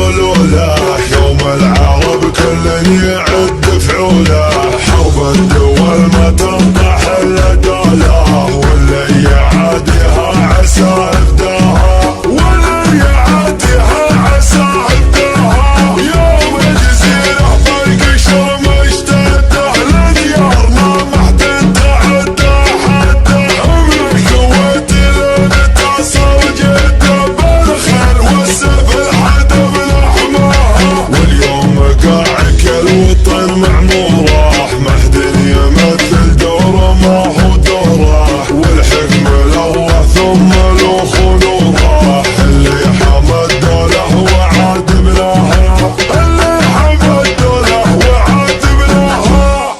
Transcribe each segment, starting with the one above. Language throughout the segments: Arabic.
يقولوله يوم العرب كل يعد فعوله، حرب الدول ما تنطح الا دوله، واللي يعاديها عسى ابداها، واللي يعاديها عسى ابداها. يوم الجزيره فرق شوم اشتده، لديار ما محد تعدى حده، عمر الكويت لين تصل جده، بالخير والسيف الحدب لحماها، واليوم قاعك الوطن معموره، محد يمثل دوره ما هو دوره، والحكم له ثم له نوره، اللي حمى الدوله وعاد بلاها، اللي حمى الدوله وعاد بلاها.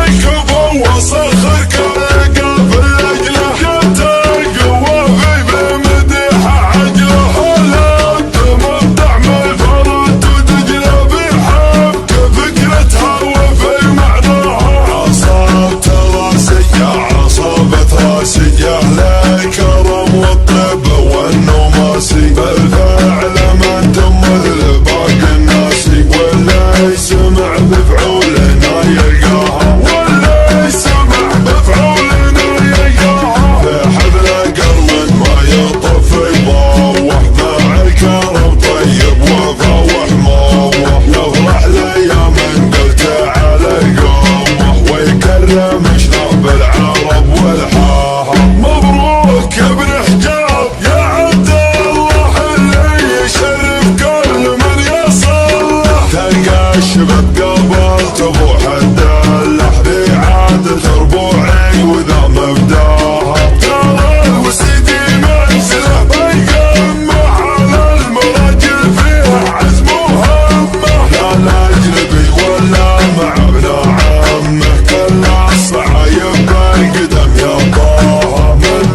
الكفو وصخر كل قافل لاجله، جت القوه في بمديحه عجله، لا الدم بدعم الفرات ودجله، بحبك فكرتها وفي معناها. عصابت راسيه عصابت راسيه، للكرم والطيب والنماسي، بالفعل من تمثل باقي الناسي، واللي يسمع بفعولنا يلقاها، واللي يسمع بفعولنا يلقاها. في حفل قرن ما يطف يضوح، مع الكرم طيب وفا وحموه، يفرح ليام قلت على القوه، ويكرم شراب العرب والحاها. مبروك يا ابن حجاب يا عبد الله، اللي يشرف كل من يصل له، تلقى الشباب قبل تبوح الدله، بإعادة ربوعي وذا مبداها، ترى الوسيدي منزله بيقمه، على المراجل فيها عزم وهمه، لا الاجنبي ولا مع ابن عمه، كل الصعايب بالقدم يباها، من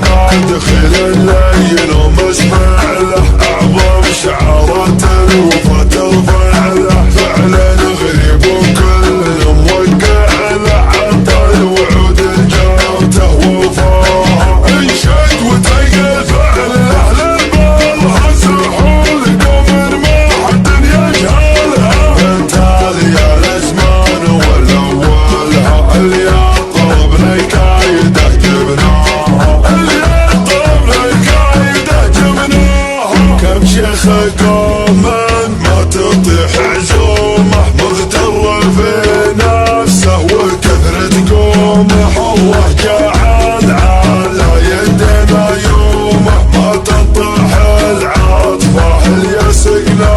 دخل الليل ومسمع له، اعظم شعارات الوفا ترفع له، فعلا غريب وكل موقع له، عطى الوعود الجارته وفاها، انشد وتلقى الفعل لاهل البر، سحول قوم ما حد يجهلها، من تالي الازمان والاولها، اللي طلبنا الكايده جبناها، اللي طلبنا الكايده جبناها. كم شيخ قوم ما تطيح عزومه، مغتر في نفسه وكثرة قومه، الله جعل على يدنا يومه، ما تنطح العاطفه اليسق له،